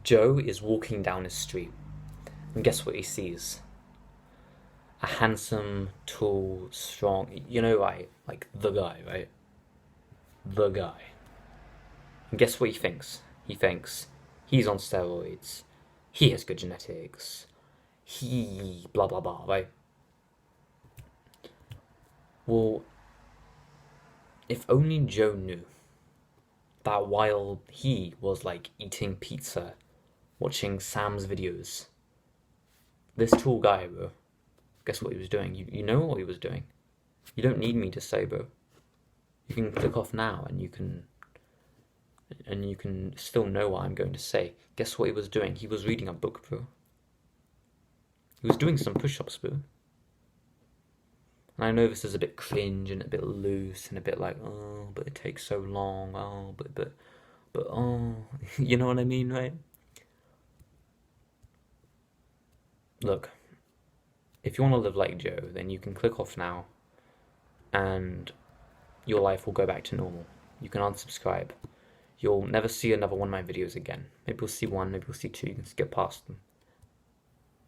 Joe is walking down a street, and guess what he sees? A handsome, tall, strong, right? Like the guy, right? The guy. And guess what he thinks? He thinks he's on steroids, he has good genetics, he blah blah blah, right? Well, if only Joe knew that while he was like eating pizza, watching Sam's videos, this tall guy, bro, guess what he was doing? You know what he was doing. You don't need me to say, bro. You can click off now and you can still know what I'm going to say. Guess what he was doing? He was reading a book, bro. He was doing some push-ups, bro. And I know this is a bit cringe and a bit loose and a bit like, oh, but it takes so long. Oh, but oh, you know what I mean, right? Look, if you want to live like Joe, then you can click off now, and your life will go back to normal. You can unsubscribe. You'll never see another one of my videos again. Maybe you'll see one, maybe you'll see two, you can skip past them.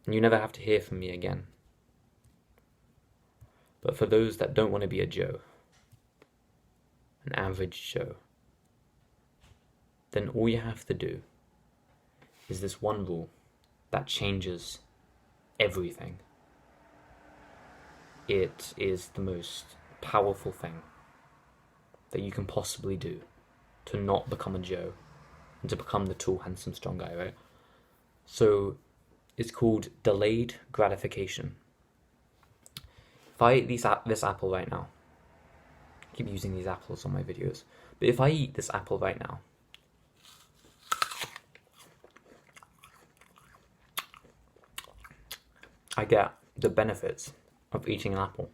And you never have to hear from me again. But for those that don't want to be a Joe, an average Joe, then all you have to do is this one rule that changes everything. It is the most powerful thing that you can possibly do to not become a Joe and to become the tall, handsome, strong guy, right? So it's called delayed gratification. If I eat this apple right now, I keep using these apples on my videos, but if I eat this apple right now, I get the benefits of eating an apple.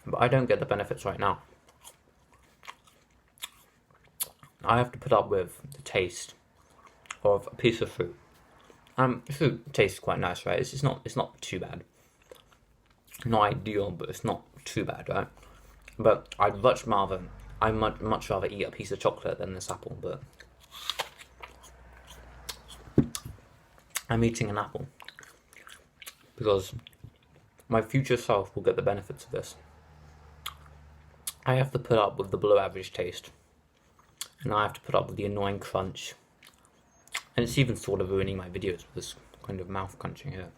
But I don't get the benefits right now. I have to put up with the taste of a piece of fruit. Fruit tastes quite nice, right? It's not too bad. Not ideal, but it's not too bad, right? But I'd much rather eat a piece of chocolate than this apple. But I'm eating an apple because my future self will get the benefits of this. I have to put up with the below average taste, and I have to put up with the annoying crunch, and it's even sort of ruining my videos with this kind of mouth crunching here.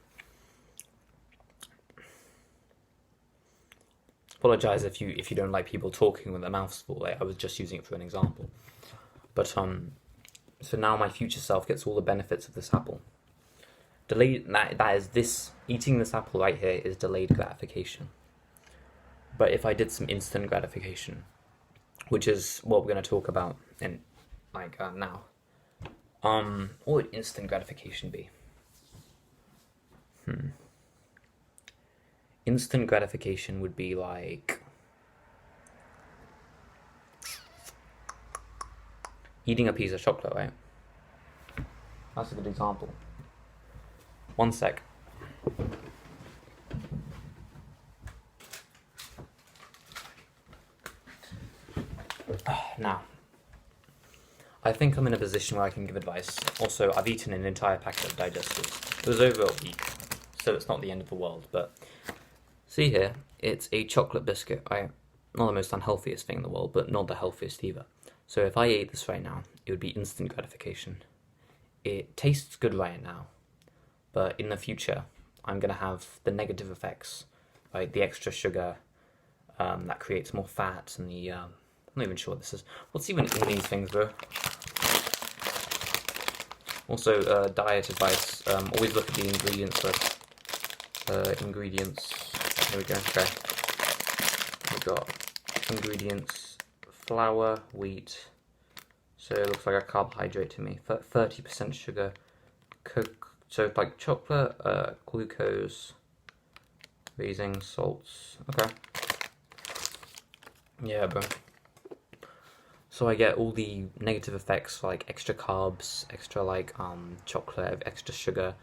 Apologize if you don't like people talking with their mouths full. I was just using it for an example. But so now my future self gets all the benefits of this apple. Eating this apple right here is delayed gratification. But if I did some instant gratification, which is what we're going to talk about in now, what would instant gratification be? Instant gratification would be like eating a piece of chocolate, right? That's a good example. One sec. Now, I think I'm in a position where I can give advice. Also, I've eaten an entire packet of digestives. It was over a week, so it's not the end of the world, but see here, it's a chocolate biscuit, right? Not the most unhealthiest thing in the world, but not the healthiest either. So if I ate this right now, it would be instant gratification. It tastes good right now, but in the future, I'm going to have the negative effects, right? The extra sugar that creates more fat, and I'm not even sure what this is. What's even in these things, bro? Also, diet advice. Always look at the ingredients list. Ingredients. Here we go. Okay. We've got ingredients: flour, wheat. So it looks like a carbohydrate to me. 30% sugar. So it's like chocolate, glucose, raising salts. Okay. Yeah, bro. So I get all the negative effects like extra carbs, extra chocolate, extra sugar,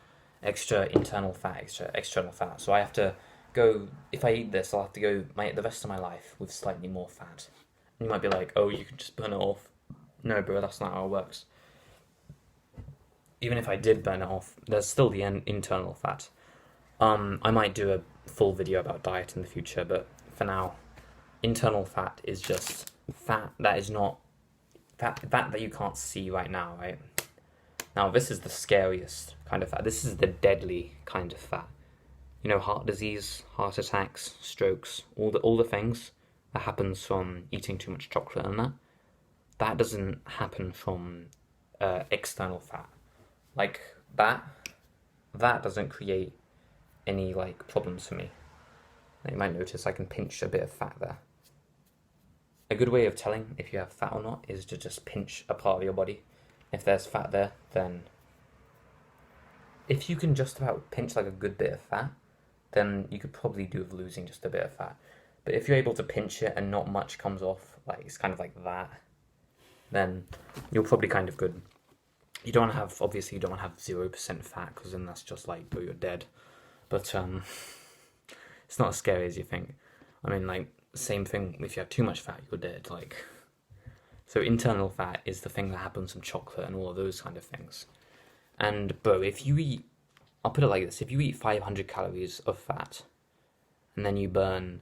extra internal fat, extra external fat. So I have to go, if I eat this, I'll have to go the rest of my life with slightly more fat. And you might be like, oh, you can just burn it off. No, bro, that's not how it works. Even if I did burn it off, there's still the internal fat. I might do a full video about diet in the future, but for now, internal fat is just fat that is not fat that you can't see right now, right? Now, this is the scariest kind of fat. This is the deadly kind of fat. You know, heart disease, heart attacks, strokes, all the things that happens from eating too much chocolate and that doesn't happen from external fat. Like that doesn't create any like problems for me. You might notice I can pinch a bit of fat there. A good way of telling if you have fat or not is to just pinch a part of your body. If there's fat there, then if you can just about pinch like a good bit of fat, then you could probably do with losing just a bit of fat. But if you're able to pinch it and not much comes off, like it's kind of like that, then you're probably kind of good. You don't want to have, obviously you don't want to have 0% fat, because then that's just like, oh, you're dead. But it's not as scary as you think. I mean, like, same thing, if you have too much fat, you're dead, like. So internal fat is the thing that happens from chocolate and all of those kind of things. And, bro, if you eat, I'll put it like this, if you eat 500 calories of fat, and then you burn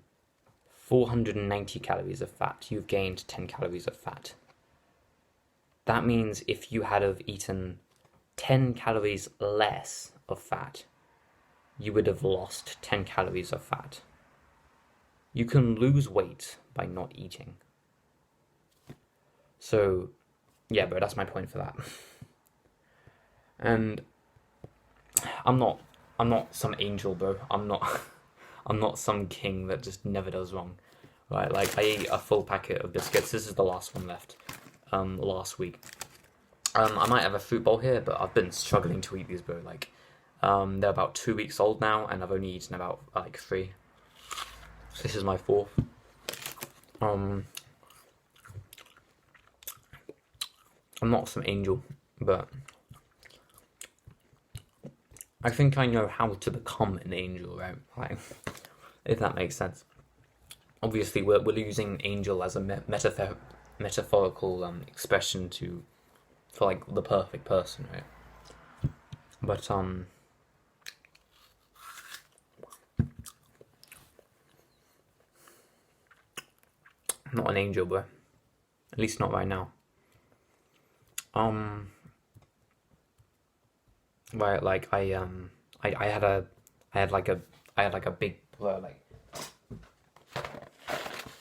490 calories of fat, you've gained 10 calories of fat. That means if you had have eaten 10 calories less of fat, you would have lost 10 calories of fat. You can lose weight by not eating. So, yeah, bro, that's my point for that. And I'm not some angel, bro. I'm not some king that just never does wrong. Right, like I ate a full packet of biscuits. This is the last one left. Last week. I might have a fruit bowl here, but I've been struggling to eat these, bro. Like, they're about 2 weeks old now, and I've only eaten about like 3. So this is my 4th. I'm not some angel, but I think I know how to become an angel, right? Like, if that makes sense. Obviously, we're using angel as a metaphorical expression for like the perfect person, right? But I'm not an angel, bro. At least not right now. Right, like I had a big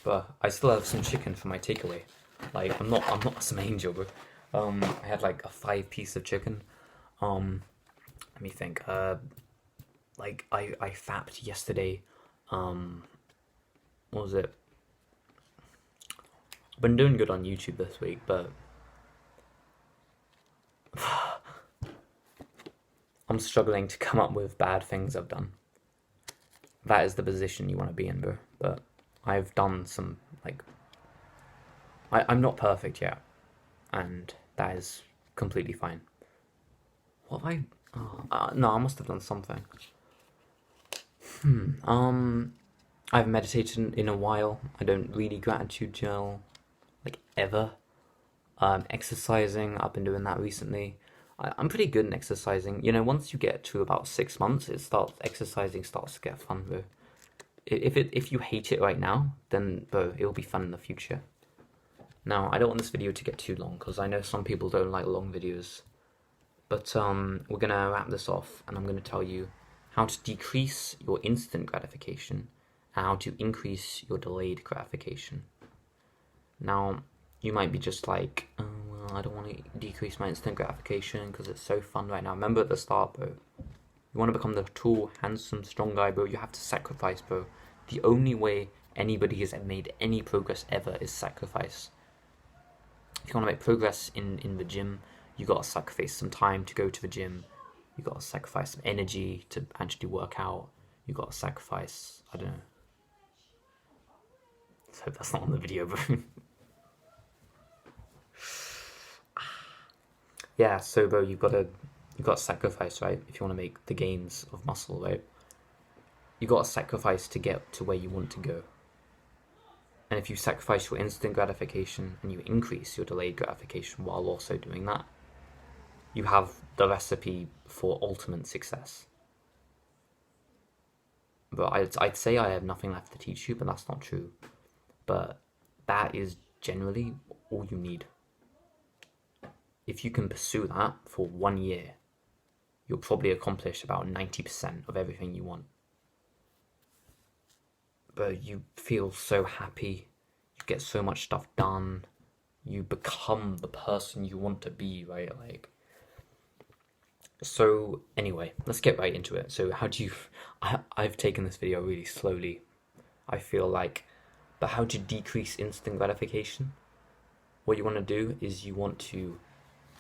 but I still have some chicken for my takeaway. Like I'm not some angel, bro. I had like a 5-piece of chicken. Let me think. Like I fapped yesterday. What was it? I've been doing good on YouTube this week, but I'm struggling to come up with bad things I've done. That is the position you want to be in, bro. But I've done some, like, I'm not perfect yet, and that is completely fine. What have no, I must have done something. I haven't meditated in a while. I don't really gratitude journal, like, ever. Exercising, I've been doing that recently. I'm pretty good in exercising. You know, once you get to about 6 months, exercising starts to get fun, bro. If you hate it right now, then, bro, it'll be fun in the future. Now, I don't want this video to get too long, because I know some people don't like long videos. But, we're gonna wrap this off, and I'm gonna tell you how to decrease your instant gratification, and how to increase your delayed gratification. Now, you might be just like, oh, well, I don't want to decrease my instant gratification because it's so fun right now. Remember at the start, bro. You want to become the tall, handsome, strong guy, bro. You have to sacrifice, bro. The only way anybody has made any progress ever is sacrifice. If you want to make progress in the gym, you got to sacrifice some time to go to the gym. You got to sacrifice some energy to actually work out. You got to sacrifice, I don't know. Let's hope that's not on the video, bro. Yeah, so bro, you've got to sacrifice, right? If you want to make the gains of muscle, right? You got to sacrifice to get to where you want to go. And if you sacrifice your instant gratification and you increase your delayed gratification while also doing that, you have the recipe for ultimate success. But I'd say I have nothing left to teach you, but that's not true. But that is generally all you need. If you can pursue that for 1 year, you'll probably accomplish about 90% of everything you want. But you feel so happy, you get so much stuff done, you become the person you want to be, right? Like, so anyway, let's get right into it. So how do you, I've taken this video really slowly, I feel like, but how to decrease instant gratification? What you want to do is you want to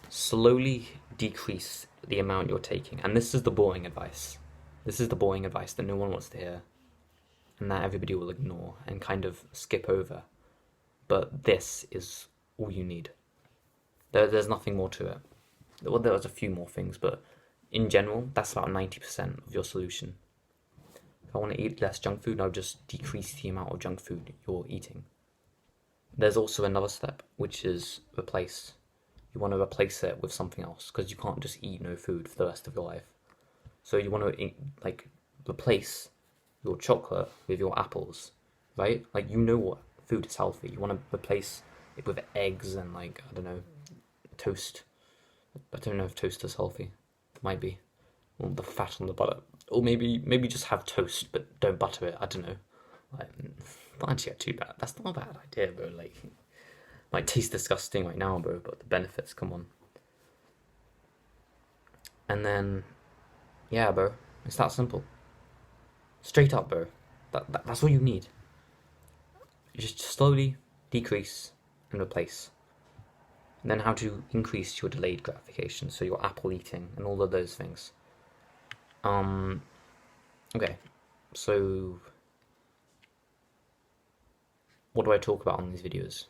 slowly decrease the amount you're taking. And this is the boring advice. This is the boring advice that no one wants to hear and that everybody will ignore and kind of skip over. But this is all you need. There's nothing more to it. Well, there's a few more things, but in general, that's about 90% of your solution. If I want to eat less junk food, I'll just decrease the amount of junk food you're eating. There's also another step, which is replace. You want to replace it with something else, because you can't just eat no food for the rest of your life. So you want to replace your chocolate with your apples, right? Like, you know what food is healthy. You want to replace it with eggs and, like, I don't know, toast. I don't know if toast is healthy. It might be. Or the fat on the butter. Or maybe just have toast, but don't butter it. I don't know. Like, not actually too bad. That's not a bad idea, bro. Like, might taste disgusting right now, bro, but the benefits, come on. And then, yeah, bro, it's that simple. Straight up, bro. That's all you need. You just slowly decrease and replace. And then how to increase your delayed gratification, so your apple eating and all of those things. Okay, so what do I talk about on these videos?